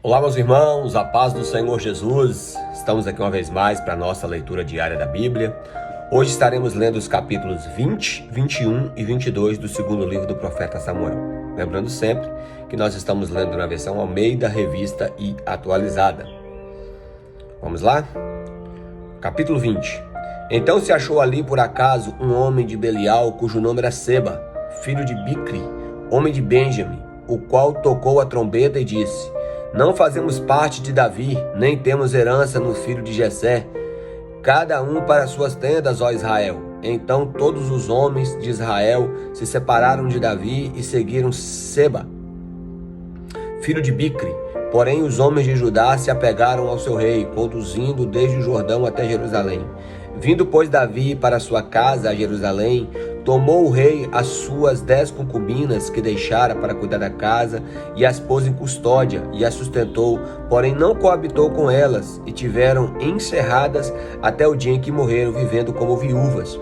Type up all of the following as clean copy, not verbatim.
Olá, meus irmãos, a paz do Senhor Jesus. Estamos aqui uma vez mais para a nossa leitura diária da Bíblia. Hoje estaremos lendo os capítulos 20, 21 e 22 do segundo livro do profeta Samuel. Lembrando sempre que nós estamos lendo na versão Almeida, Revista e Atualizada. Vamos lá? Capítulo 20. Então se achou ali por acaso um homem de Belial, cujo nome era Seba, filho de Bicri, homem de Benjamim, o qual tocou a trombeta e disse: Não fazemos parte de Davi, nem temos herança no filho de Jessé. Cada um para suas tendas, ó Israel. Então todos os homens de Israel se separaram de Davi e seguiram Seba, filho de Bicri. Porém os homens de Judá se apegaram ao seu rei, conduzindo desde o Jordão até Jerusalém. Vindo, pois, Davi para sua casa a Jerusalém, tomou o rei as suas 10 concubinas que deixara para cuidar da casa e as pôs em custódia e as sustentou, porém não coabitou com elas, e tiveram encerradas até o dia em que morreram, vivendo como viúvas.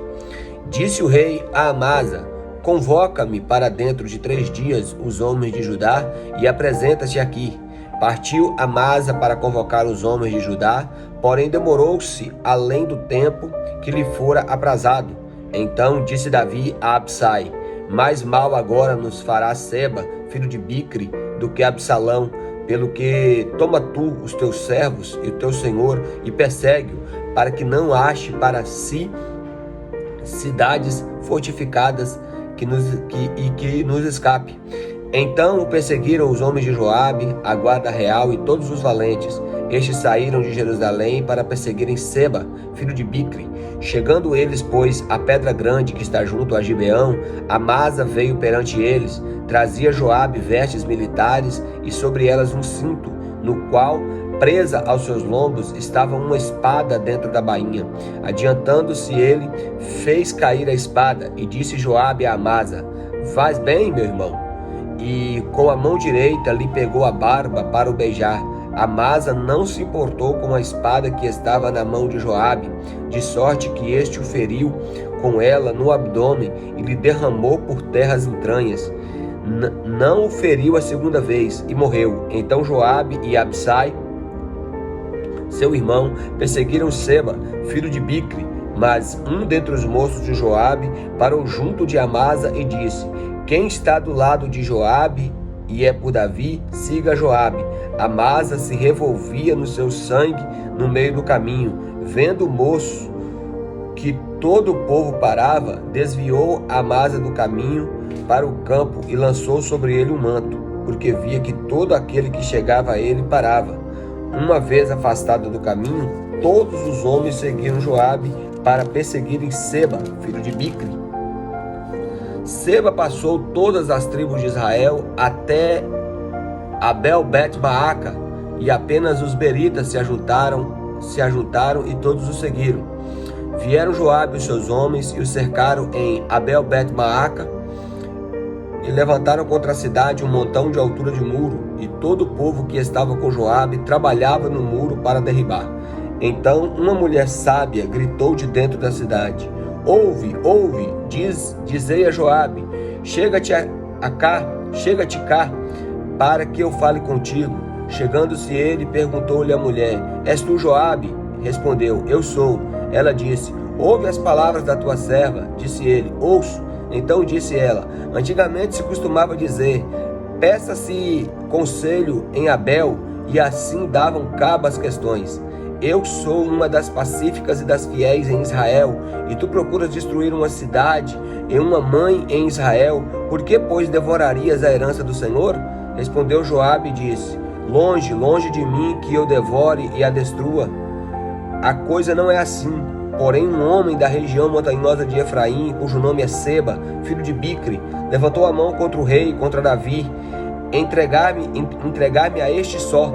Disse o rei a Amasa: Convoca-me para dentro de 3 dias os homens de Judá e apresenta-te aqui. Partiu Amasa para convocar os homens de Judá, porém demorou-se além do tempo que lhe fora aprazado. Então disse Davi a Absai: Mais mal agora nos fará Seba, filho de Bicri, do que Absalão, pelo que toma tu os teus servos e o teu senhor e persegue-o, para que não ache para si cidades fortificadas que nos escape. Então o perseguiram os homens de Joabe, a guarda real e todos os valentes. Estes saíram de Jerusalém para perseguirem Seba, filho de Bicri. Chegando eles, pois, à pedra grande que está junto a Gibeão, Amasa veio perante eles. Trazia Joabe vestes militares e sobre elas um cinto, no qual, presa aos seus lombos, estava uma espada dentro da bainha. Adiantando-se ele, fez cair a espada e disse Joabe a Amasa: Faz bem, meu irmão. E com a mão direita lhe pegou a barba para o beijar. Amasa não se importou com a espada que estava na mão de Joabe, de sorte que este o feriu com ela no abdômen e lhe derramou por terra as entranhas. Não o feriu a segunda vez e morreu. Então Joabe e Absai, seu irmão, perseguiram Seba, filho de Bicri. Mas um dentre os moços de Joabe parou junto de Amasa e disse: Quem está do lado de Joabe e é por Davi, siga Joabe. Amasa se revolvia no seu sangue no meio do caminho. Vendo o moço que todo o povo parava, desviou Amasa do caminho para o campo e lançou sobre ele um manto, porque via que todo aquele que chegava a ele parava. Uma vez afastado do caminho, todos os homens seguiram Joabe para perseguirem Seba, filho de Bicri. Seba passou todas as tribos de Israel até Abel-Bet-Maaca, e apenas os beritas se ajuntaram e todos o seguiram. Vieram Joabe e os seus homens e o cercaram em Abel-Bet-Maaca e levantaram contra a cidade um montão de altura de muro, e todo o povo que estava com Joabe trabalhava no muro para derribar. Então uma mulher sábia gritou de dentro da cidade: Ouve, ouve, dizei a Joabe: Chega-te cá, para que eu fale contigo. Chegando-se ele, perguntou-lhe a mulher: És tu Joabe? Respondeu: Eu sou. Ela disse: Ouve as palavras da tua serva. Disse ele: Ouço. Então disse ela: Antigamente se costumava dizer: Peça-se conselho em Abel, e assim davam cabo às questões. Eu sou uma das pacíficas e das fiéis em Israel, e tu procuras destruir uma cidade e uma mãe em Israel. Por que, pois, devorarias a herança do Senhor? Respondeu Joabe e disse: Longe, longe de mim que eu devore e a destrua. A coisa não é assim. Porém um homem da região montanhosa de Efraim, cujo nome é Seba, filho de Bicri, levantou a mão contra o rei, contra Davi: Entregar-me a este só,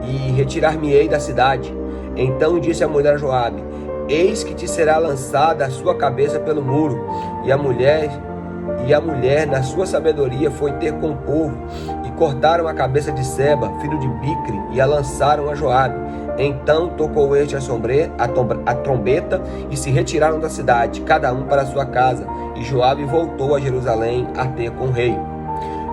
e retirar-me-ei da cidade. Então disse a mulher a Joabe: Eis que te será lançada a sua cabeça pelo muro. E a mulher, na sua sabedoria, foi ter com o povo, e cortaram a cabeça de Seba, filho de Bicri, e a lançaram a Joabe. Então tocou este a trombeta, e se retiraram da cidade, cada um para a sua casa. E Joabe voltou a Jerusalém a ter com o rei.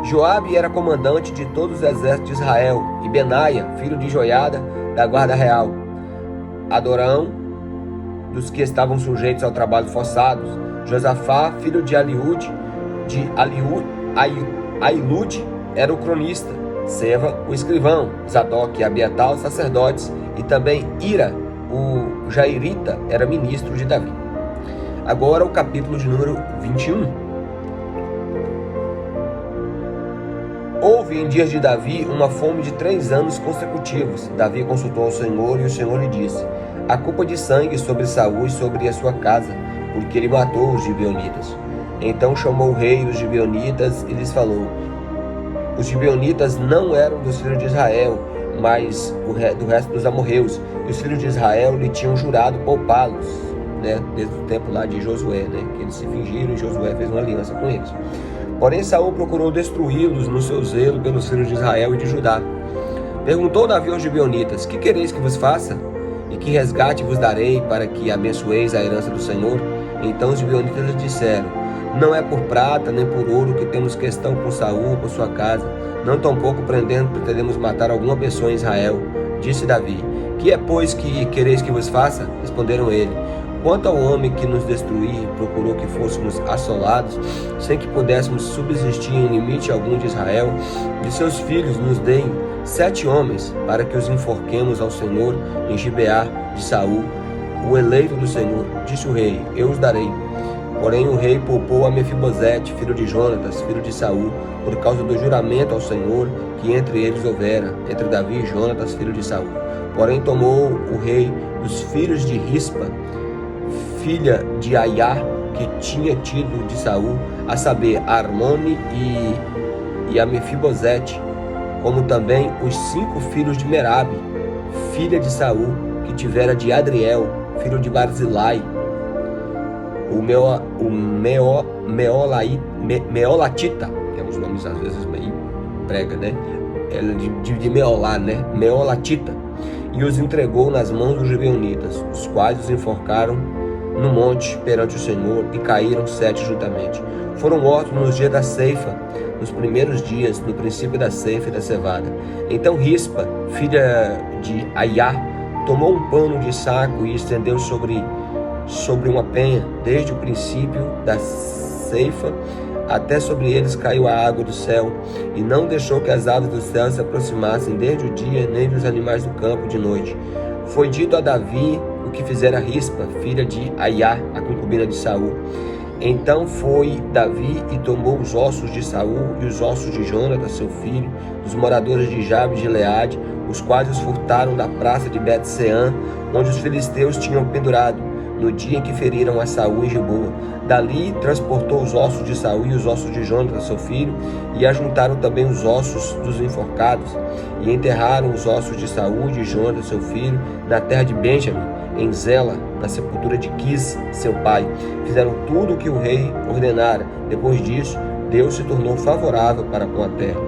Joabe era comandante de todos os exércitos de Israel, e Benaia, filho de Joiada, da guarda real. Adorão, dos que estavam sujeitos ao trabalho forçados. Josafá, filho de Ailude, era o cronista. Seva, o escrivão. Zadok e Abiatar, os sacerdotes. E também Ira, o Jairita, era ministro de Davi. Agora o capítulo de número 21. Houve em dias de Davi uma fome de 3 anos consecutivos. Davi consultou ao Senhor, e o Senhor lhe disse: a culpa de sangue sobre Saul e sobre a sua casa, porque ele matou os gibeonitas. Então chamou o rei dos gibeonitas e lhes falou: os gibeonitas não eram dos filhos de Israel, mas do resto dos amorreus, e os filhos de Israel lhe tinham jurado poupá-los, desde o tempo lá de Josué, que eles se fingiram, e Josué fez uma aliança com eles. Porém Saul procurou destruí-los no seu zelo pelos filhos de Israel e de Judá. Perguntou Davi aos gibeonitas: que quereis que vos faça? E que resgate vos darei para que abençoeis a herança do Senhor? Então os gibeonitas lhe disseram: não é por prata nem por ouro que temos questão com Saul ou com sua casa, não tampouco pretendemos matar alguma pessoa em Israel. Disse Davi: que é, pois, que quereis que vos faça? Responderam ele: quanto ao homem que nos destruir, procurou que fôssemos assolados, sem que pudéssemos subsistir em limite algum de Israel, de seus filhos nos deem 7 homens, para que os enforquemos ao Senhor em Gibeá de Saul, o eleito do Senhor. Disse o rei: eu os darei. Porém o rei poupou a Mefibosete, filho de Jonatas, filho de Saul, por causa do juramento ao Senhor que entre eles houvera, entre Davi e Jonatas, filho de Saul. Porém tomou o rei dos filhos de Rispa, filha de Aiá, que tinha tido de Saul, a saber, Armone e a Mefibosete, como também os 5 filhos de Merabe, filha de Saul, que tivera de Adriel, filho de Barzilai, Meolatita, que é uns nomes às vezes meio prega, ela de Meolá, Meolatita, e os entregou nas mãos dos gibeonitas, os quais os enforcaram no monte perante o Senhor, e caíram 7 juntamente. Foram mortos nos dias da ceifa, nos primeiros dias, no princípio da ceifa e da cevada. Então Rispa, filha de Aiá, tomou um pano de saco e estendeu sobre uma penha, desde o princípio da ceifa até sobre eles caiu a água do céu, e não deixou que as aves do céu se aproximassem desde o dia, nem dos animais do campo de noite. Foi dito a Davi o que fizera Rispa, filha de Aiá, a concubina de Saul. Então foi Davi e tomou os ossos de Saul e os ossos de Jonatas, seu filho, dos moradores de Jabe e de Gileade, os quais os furtaram da praça de Bet-Seã, onde os filisteus tinham pendurado, no dia em que feriram a Saul em Giboa. Dali transportou os ossos de Saul e os ossos de Jonatas, seu filho, e ajuntaram também os ossos dos enforcados, e enterraram os ossos de Saul e de Jonatas, seu filho, na terra de Benjamim, em Zela, na sepultura de Quis, seu pai. Fizeram tudo o que o rei ordenara. Depois disso, Deus se tornou favorável para com a terra.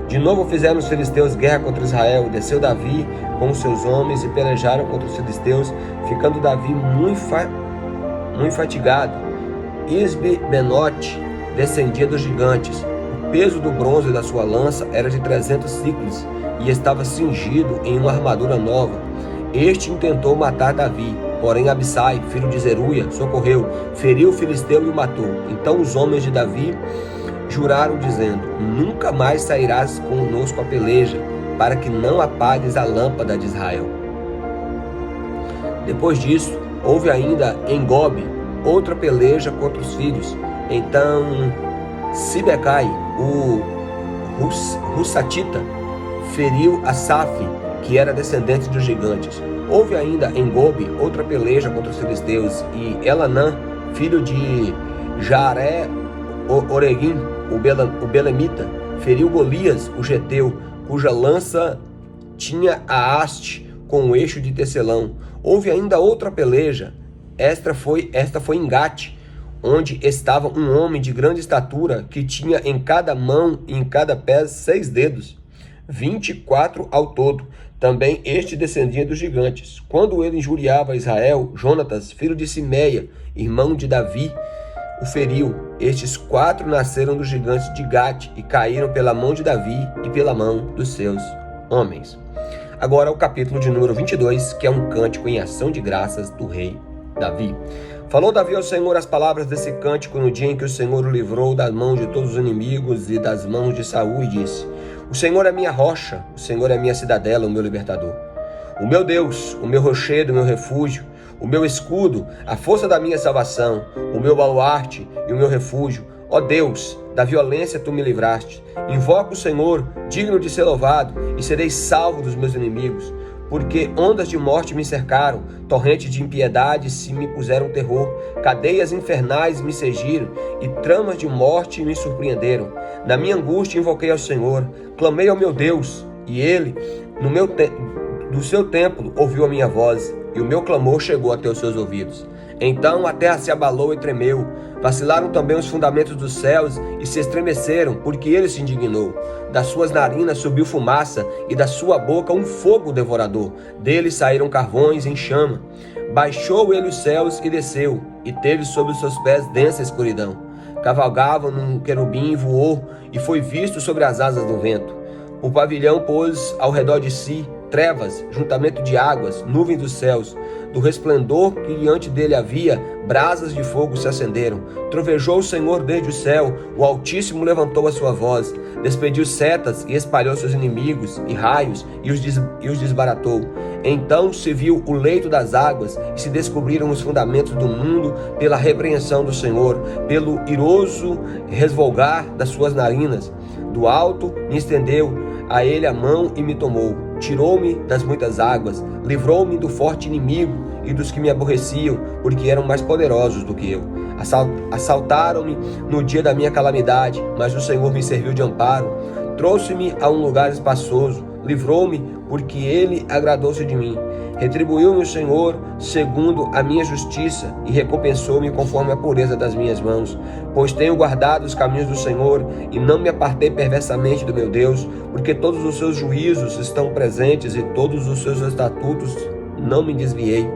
De novo fizeram os filisteus guerra contra Israel. Desceu Davi com os seus homens e pelejaram contra os filisteus, ficando Davi muito fatigado. Isbi-Benote descendia dos gigantes. O peso do bronze da sua lança era de 300 siclos e estava cingido em uma armadura nova. Este intentou matar Davi, porém Abissai, filho de Zeruia, socorreu, feriu o filisteu e o matou. Então os homens de Davi juraram, dizendo: nunca mais sairás conosco a peleja, para que não apagues a lâmpada de Israel. Depois disso, houve ainda em Gobe outra peleja contra os filhos. Então Sibecai, o Hussatita, feriu Asaf, que era descendente dos gigantes. Houve ainda em Gobe outra peleja contra os filisteus, e Elanã, filho de Jaré-Oregim, o Belemita, feriu Golias, o geteu, cuja lança tinha a haste com o eixo de tecelão. Houve ainda outra peleja, esta foi em Gate, onde estava um homem de grande estatura, que tinha em cada mão e em cada pé 6 dedos, 24 ao todo. Também este descendia dos gigantes. Quando ele injuriava Israel, Jonatas, filho de Simeia, irmão de Davi, o feriu. Estes 4 nasceram dos gigantes de Gate e caíram pela mão de Davi e pela mão dos seus homens. Agora o capítulo de número 22, que é um cântico em ação de graças do rei Davi. Falou Davi ao Senhor as palavras desse cântico no dia em que o Senhor o livrou das mãos de todos os inimigos e das mãos de Saul, e disse: O Senhor é minha rocha, o Senhor é minha cidadela, o meu libertador. O meu Deus, o meu rochedo, o meu refúgio, o meu escudo, a força da minha salvação, o meu baluarte e o meu refúgio. Ó Deus, da violência tu me livraste. Invoco o Senhor, digno de ser louvado, e serei salvo dos meus inimigos. Porque ondas de morte me cercaram, torrentes de impiedade se me puseram terror, cadeias infernais me cingiram, e tramas de morte me surpreenderam. Na minha angústia invoquei ao Senhor, clamei ao meu Deus, e ele, do seu templo, ouviu a minha voz, e o meu clamor chegou até os seus ouvidos. Então a terra se abalou e tremeu, vacilaram também os fundamentos dos céus e se estremeceram, porque ele se indignou. Das suas narinas subiu fumaça e da sua boca um fogo devorador. Dele saíram carvões em chama. Baixou ele os céus e desceu, e teve sob os seus pés densa escuridão. Cavalgava num querubim e voou, e foi visto sobre as asas do vento. O pavilhão pôs ao redor de si trevas, juntamento de águas, nuvens dos céus. Do resplendor que diante dele havia, brasas de fogo se acenderam. Trovejou o Senhor desde o céu, o Altíssimo levantou a sua voz, despediu setas e espalhou seus inimigos e raios e os desbaratou. Então se viu o leito das águas e se descobriram os fundamentos do mundo pela repreensão do Senhor, pelo iroso resvolgar das suas narinas. Do alto me estendeu a ele a mão e me tomou. Tirou-me das muitas águas, livrou-me do forte inimigo e dos que me aborreciam, porque eram mais poderosos do que eu. Assaltaram-me no dia da minha calamidade, mas o Senhor me serviu de amparo. Trouxe-me a um lugar espaçoso, livrou-me, porque ele agradou-se de mim. Retribuiu-me o Senhor segundo a minha justiça e recompensou-me conforme a pureza das minhas mãos. Pois tenho guardado os caminhos do Senhor e não me apartei perversamente do meu Deus, porque todos os seus juízos estão presentes e todos os seus estatutos não me desviei.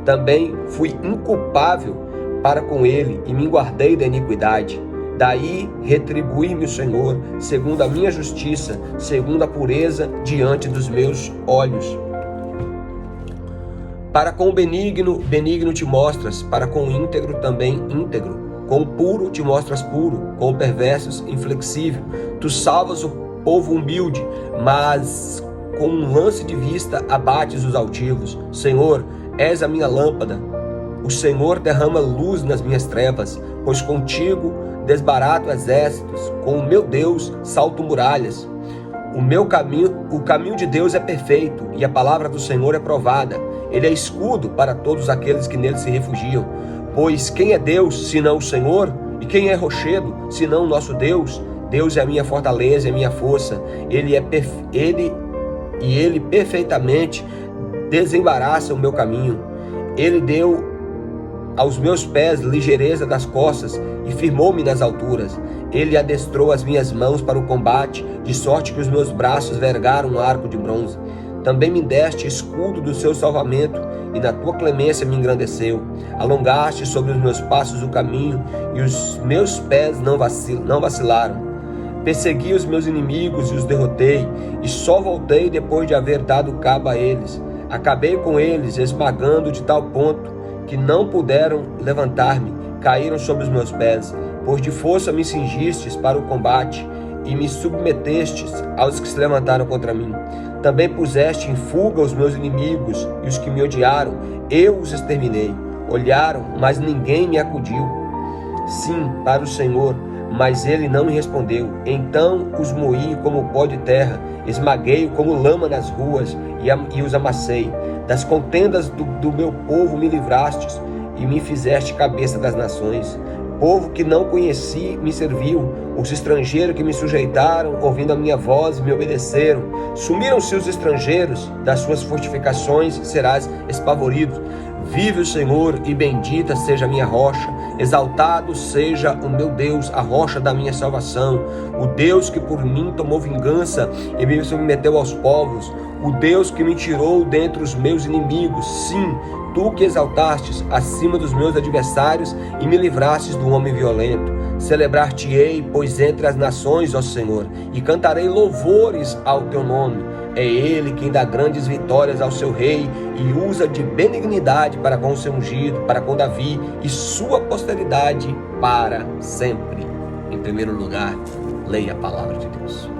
Também fui inculpável para com ele e me guardei da iniquidade. Daí retribuí-me o Senhor segundo a minha justiça, segundo a pureza diante dos meus olhos. Para com o benigno, benigno te mostras, para com o íntegro também íntegro. Com o puro te mostras puro, com o perverso inflexível. Tu salvas o povo humilde, mas com um lance de vista abates os altivos. Senhor, és a minha lâmpada. O Senhor derrama luz nas minhas trevas, pois contigo desbarato exércitos, com o meu Deus salto muralhas. O caminho de Deus é perfeito e a palavra do Senhor é provada. Ele é escudo para todos aqueles que nele se refugiam. Pois quem é Deus, senão o Senhor? E quem é rochedo, senão o nosso Deus? Deus é a minha fortaleza e a minha força. Ele perfeitamente desembaraça o meu caminho. Ele deu aos meus pés ligeireza das costas e firmou-me nas alturas. Ele adestrou as minhas mãos para o combate, de sorte que os meus braços vergaram um arco de bronze. Também me deste escudo do seu salvamento, e na tua clemência me engrandeceu. Alongaste sobre os meus passos o caminho, e os meus pés não vacilaram. Persegui os meus inimigos e os derrotei, e só voltei depois de haver dado cabo a eles. Acabei com eles, esmagando de tal ponto que não puderam levantar-me, caíram sobre os meus pés. Pois de força me cingistes para o combate, e me submetestes aos que se levantaram contra mim. Também puseste em fuga os meus inimigos, e os que me odiaram, eu os exterminei. Olharam, mas ninguém me acudiu. Sim, para o Senhor, mas ele não me respondeu. Então os moí como pó de terra, esmaguei como lama nas ruas, e os amassei. Das contendas do meu povo me livrastes, e me fizeste cabeça das nações. Povo que não conheci me serviu, os estrangeiros que me sujeitaram, ouvindo a minha voz, me obedeceram. Sumiram-se os estrangeiros, das suas fortificações serás espavorido. Vive o Senhor e bendita seja a minha rocha, exaltado seja o meu Deus, a rocha da minha salvação, o Deus que por mim tomou vingança e me submeteu aos povos, o Deus que me tirou dentre os meus inimigos, sim, Tu que exaltastes acima dos meus adversários e me livrastes do homem violento. Celebrar-te-ei, pois entre as nações, ó Senhor, e cantarei louvores ao teu nome. É ele quem dá grandes vitórias ao seu rei e usa de benignidade para com o seu ungido, para com Davi e sua posteridade para sempre. Em primeiro lugar, leia a palavra de Deus.